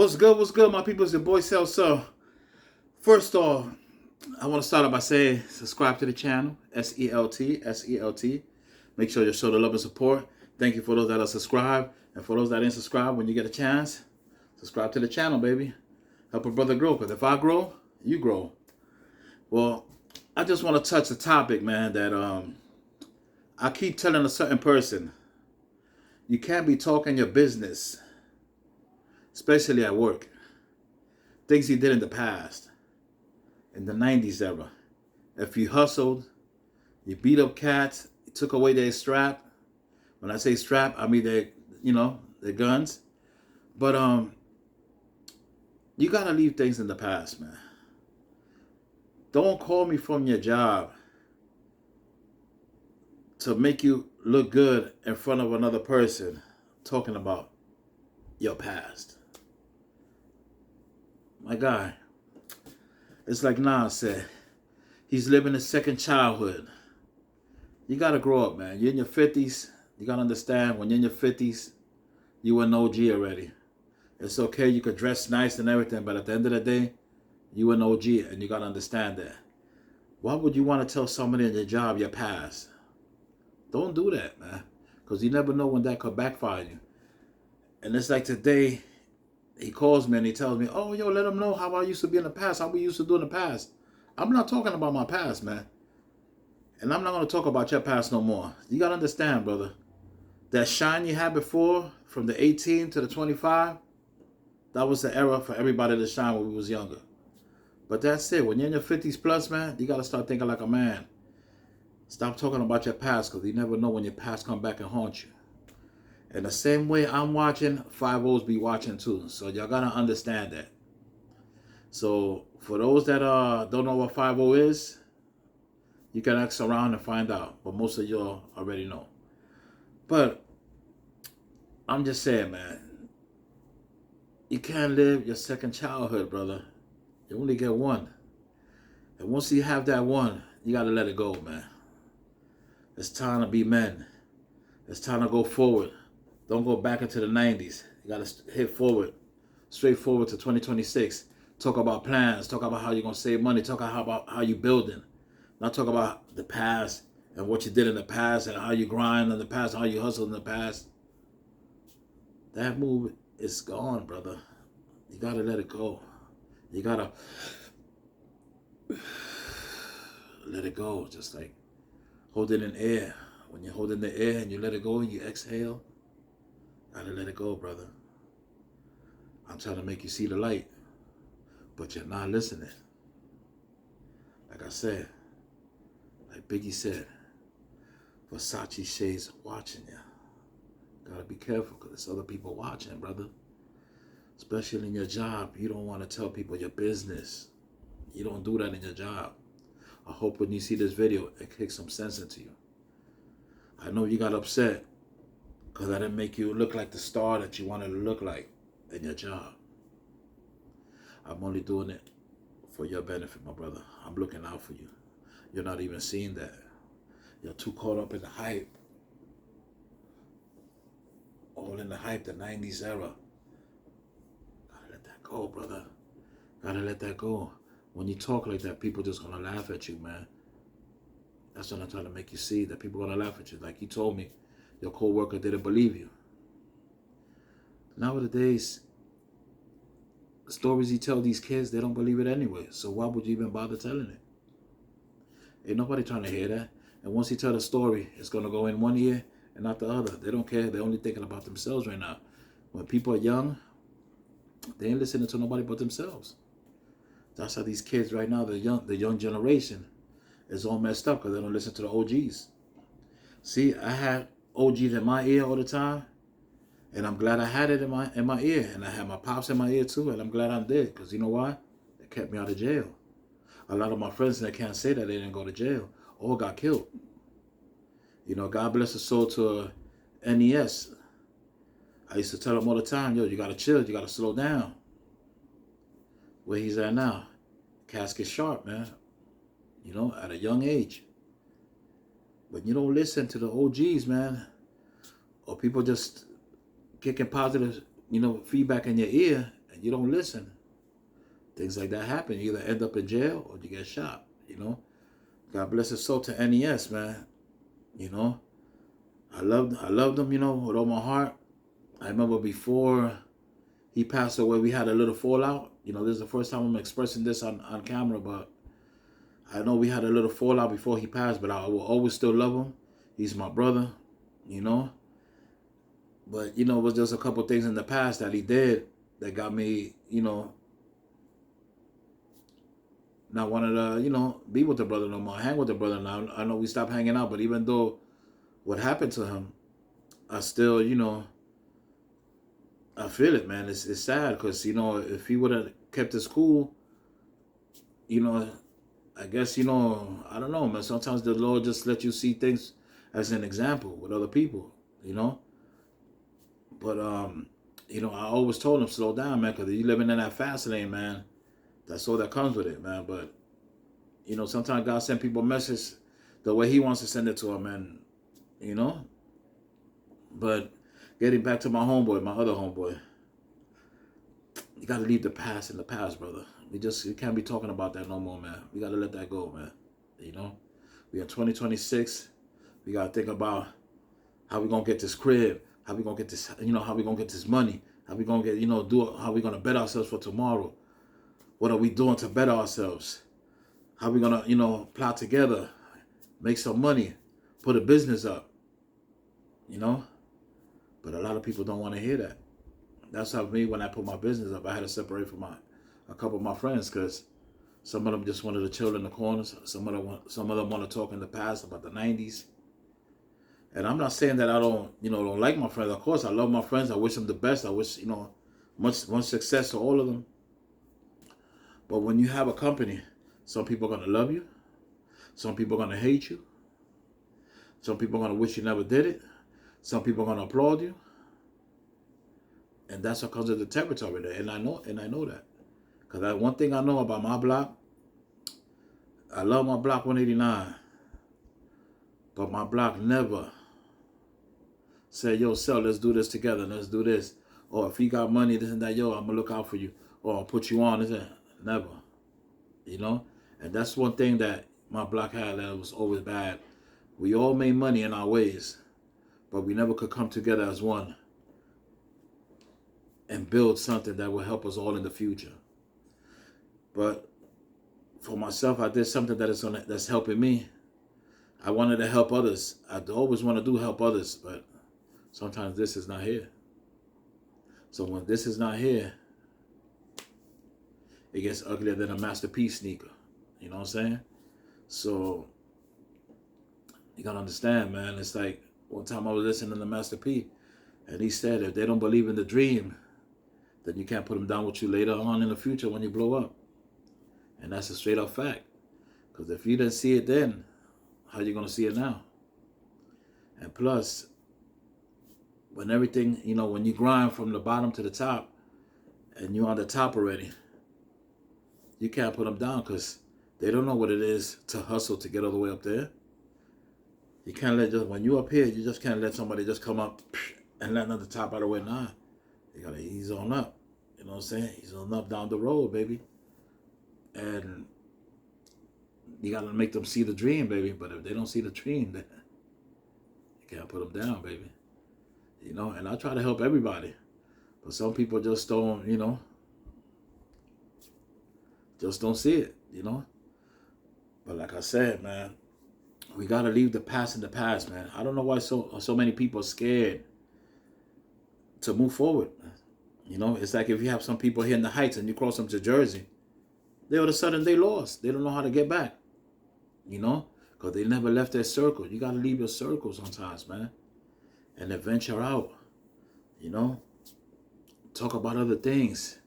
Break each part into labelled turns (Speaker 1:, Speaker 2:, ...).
Speaker 1: What's good, my people? It's your boy Celso. First off, I want to start off by saying subscribe to the channel, SELT. Make sure you show the love and support. Thank you for those that are subscribed. And for those that didn't subscribe, when you get a chance, subscribe to the channel, baby. Help a brother grow, because if I grow, you grow. Well, I just want to touch a topic, man, that I keep telling a certain person, you can't be talking your business, especially at work. Things you did in the past, in the 90s era. If you hustled, you beat up cats, you took away their strap. When I say strap, I mean their guns. But you gotta leave things in the past, man. Don't call me from your job to make you look good in front of another person talking about your past. My guy, it's like Nas said, he's living his second childhood. You gotta grow up, man. You're in your 50s. You gotta understand, when you're in your 50s, you an OG already. It's okay, you could dress nice and everything, but at the end of the day, you an OG, and you gotta understand that. Why would you want to tell somebody in your job your past? Don't do that, man, because you never know when that could backfire you. And it's like today, he calls me and he tells me, oh, yo, let him know how I used to be in the past, how we used to do in the past. I'm not talking about my past, man. And I'm not going to talk about your past no more. You got to understand, brother, that shine you had before, from the 18 to the 25, that was the era for everybody to shine when we was younger. But that's it. When you're in your 50s plus, man, you got to start thinking like a man. Stop talking about your past, because you never know when your past come back and haunt you. And the same way I'm watching, 5-0s be watching too. So y'all got to understand that. So for those that don't know what 5-0 is, you can ask around and find out. But most of y'all already know. But I'm just saying, man, you can't live your second childhood, brother. You only get one. And once you have that one, you got to let it go, man. It's time to be men. It's time to go forward. Don't go back into the 90s. You got to hit forward, straight forward to 2026. Talk about plans. Talk about how you're going to save money. Talk about how you're building. Not talk about the past and what you did in the past and how you grind in the past, how you hustled in the past. That move is gone, brother. You got to let it go. You got to let it go. Just like hold it in air. When you hold in the air and you let it go and you exhale, gotta let it go, brother. I'm trying to make you see the light, but you're not listening. Like I said, like Biggie said, Versace shades watching you. Gotta be careful, because there's other people watching, brother. Especially in your job, you don't want to tell people your business. You don't do that in your job. I hope when you see this video, it kicks some sense into you. I know you got upset because I didn't make you look like the star that you wanted to look like in your job. I'm only doing it for your benefit, my brother. I'm looking out for you. You're not even seeing that. You're too caught up in the hype. All in the hype, the 90s era. Gotta let that go, brother. Gotta let that go. When you talk like that, people just gonna laugh at you, man. That's what I'm trying to make you see, that people are gonna laugh at you. Like you told me, your co-worker didn't believe you. Nowadays, the stories you tell these kids, they don't believe it anyway. So why would you even bother telling it? Ain't nobody trying to hear that. And once you tell the story, it's gonna go in one ear and not the other. They don't care. They're only thinking about themselves right now. When people are young, they ain't listening to nobody but themselves. That's how these kids right now, the young generation, is all messed up because they don't listen to the OGs. See, I had OGs in my ear all the time, and I'm glad I had it in my ear, and I had my pops in my ear too, and I'm glad I did, because you know why? It kept me out of jail. A lot of my friends that can't say that they didn't go to jail, all got killed. You know, God bless the soul to NES. I used to tell him all the time, yo, you gotta chill, you gotta slow down. Where he's at now, casket sharp, man. You know, at a young age. But you don't listen to the OGs, man, or people just kicking positive, feedback in your ear, and you don't listen, things like that happen. You either end up in jail or you get shot, you know. God bless his soul to NES, man. You know, I loved him, you know, with all my heart. I remember before he passed away, we had a little fallout. You know, this is the first time I'm expressing this on camera, but I know we had a little fallout before he passed, but I will always still love him. He's my brother, you know. But, you know, it was just a couple things in the past that he did that got me, you know, not wanting to, you know, be with the brother no more, hang with the brother now. I know we stopped hanging out, but even though what happened to him, I still, you know, I feel it, man. It's sad because, you know, if he would have kept his cool, you know, I guess, you know, I don't know, man. Sometimes the Lord just let you see things as an example with other people, you know. But, you know, I always told him, slow down, man, because you living in that fast lane, man. That's all that comes with it, man. But, you know, sometimes God send people a message the way he wants to send it to them, and, you know. But getting back to my homeboy, my other homeboy, you got to leave the past in the past, brother. We can't be talking about that no more, man. We got to let that go, man. You know, we are 2026. We got to think about how we going to get this crib, how we going to get this, you know, how we going to get this money, how we going to get, you know, how we going to better ourselves for tomorrow. What are we doing to better ourselves? How we going to, you know, plot together, make some money, put a business up, you know? But a lot of people don't want to hear that. That's how me, when I put my business up, I had to separate from a couple of my friends because some of them just wanted to chill in the corners. Some of them want to talk in the past about the 90s. And I'm not saying that I don't like my friends. Of course, I love my friends. I wish them the best. I wish, you know, much success to all of them. But when you have a company, some people are going to love you. Some people are going to hate you. Some people are going to wish you never did it. Some people are going to applaud you. And that's what comes with the territory there. And I know that. Because one thing I know about my block, I love my block 189. But my block never said, yo, Cell, let's do this together. Let's do this. Or if you got money, this and that, yo, I'm going to look out for you. Or I'll put you on. This and that. Never. You know? And that's one thing that my block had that was always bad. We all made money in our ways. But we never could come together as one and build something that will help us all in the future. But for myself, I did something that's helping me. I wanted to help others. I always want to help others, but sometimes this is not here. So when this is not here, it gets uglier than a Master P sneaker. You know what I'm saying? So you gotta understand, man. It's like one time I was listening to Master P, and he said, if they don't believe in the dream, then you can't put them down with you later on in the future when you blow up. And that's a straight up fact. Because if you didn't see it then, how are you going to see it now? And plus, when everything, you know, when you grind from the bottom to the top, and you're on the top already, you can't put them down because they don't know what it is to hustle to get all the way up there. You can't when you're up here, you just can't let somebody just come up and let another top out of the way. Nah. You gotta ease on up. You know what I'm saying? Ease on up down the road, baby. And you gotta make them see the dream, baby. But if they don't see the dream, then you can't put them down, baby. You know, and I try to help everybody. But some people just don't, you know, just don't see it, you know. But like I said, man, we gotta leave the past in the past, man. I don't know why so many people are scared to move forward. You know, it's like if you have some people here in the Heights and you cross them to Jersey, they all of a sudden they lost. They don't know how to get back. You know, because they never left their circle. You got to leave your circle sometimes, man. And then venture out. You know, talk about other things.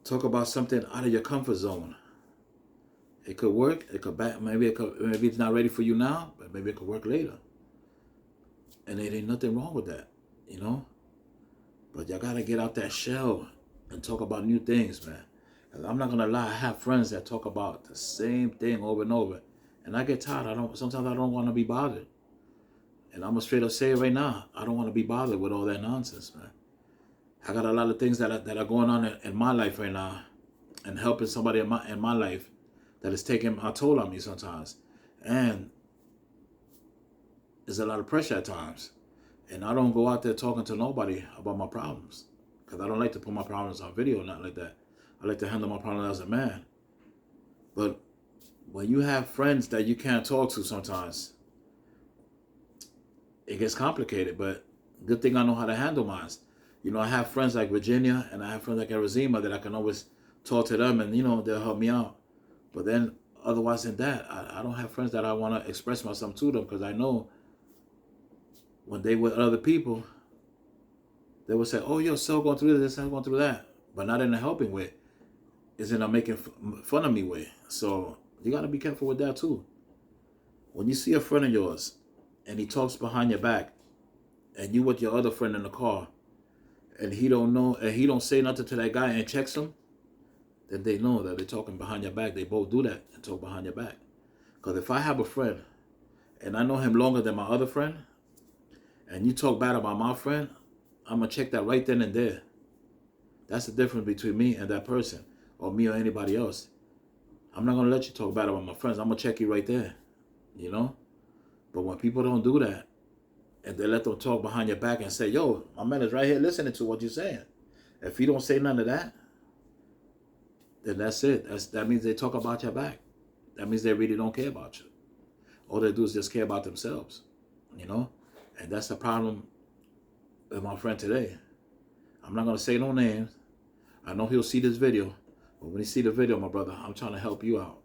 Speaker 1: Talk about something out of your comfort zone. It could work. It could back. Maybe it's not ready for you now, but maybe it could work later. And there ain't nothing wrong with that. You know. But y'all gotta get out that shell and talk about new things, man. Cause I'm not gonna lie, I have friends that talk about the same thing over and over. And I get tired. Sometimes I don't want to be bothered. And I'm gonna straight up say it right now. I don't want to be bothered with all that nonsense, man. I got a lot of things that are going on in my life right now, and helping somebody in my life that is taking a toll on me sometimes, and there's a lot of pressure at times, and I don't go out there talking to nobody about my problems because I don't like to put my problems on video, not like that. I like to handle my problems as a man. But when you have friends that you can't talk to sometimes, it gets complicated. But good thing I know how to handle mine. You know, I have friends like Virginia and I have friends like Arizima that I can always talk to them and, you know, they'll help me out. But then otherwise than that, I don't have friends that I want to express myself to them because I know when they with other people, they will say, oh, yo, so going through this, I'm going through that. But not in a helping way. It's in a making fun of me way. So you got to be careful with that too. When you see a friend of yours and he talks behind your back and you with your other friend in the car and he don't know and he don't say nothing to that guy and checks him, then they know that they're talking behind your back. They both do that and talk behind your back. Because if I have a friend and I know him longer than my other friend and you talk bad about my friend, I'm going to check that right then and there. That's the difference between me and that person or me or anybody else. I'm not going to let you talk bad about my friends. I'm going to check you right there, you know? But when people don't do that and they let them talk behind your back and say, yo, my man is right here listening to what you're saying. If you don't say none of that, then that's it. That means they talk about your back. That means they really don't care about you. All they do is just care about themselves, you know? And that's the problem with my friend today. I'm not going to say no names. I know he'll see this video. But when he see the video, my brother, I'm trying to help you out.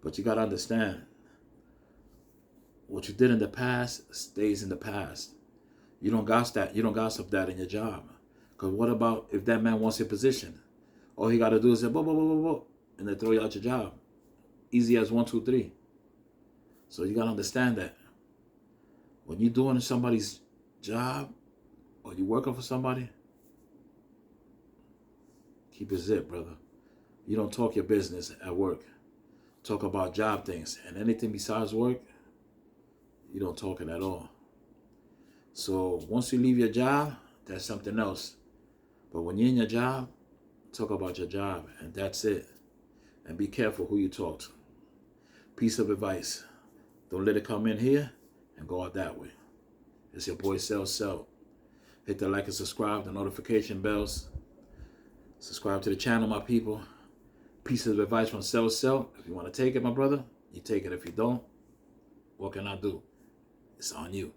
Speaker 1: But you got to understand, what you did in the past stays in the past. You don't gossip that in your job. Because what about if that man wants your position? All he got to do is say, blah, blah, blah, blah, blah, and they throw you out your job. Easy as 1, 2, 3. So you got to understand that when you're doing somebody's job or you're working for somebody, keep it zip, brother. You don't talk your business at work. Talk about job things. And anything besides work, you don't talk it at all. So once you leave your job, that's something else. But when you're in your job, talk about your job, and that's it. And be careful who you talk to. Piece of advice. Don't let it come in here and go out that way. It's your boy Cell. Hit the like and subscribe, the notification bells. Subscribe to the channel, my people. Piece of advice from Cell. If you want to take it, my brother, you take it. If you don't, what can I do? It's on you.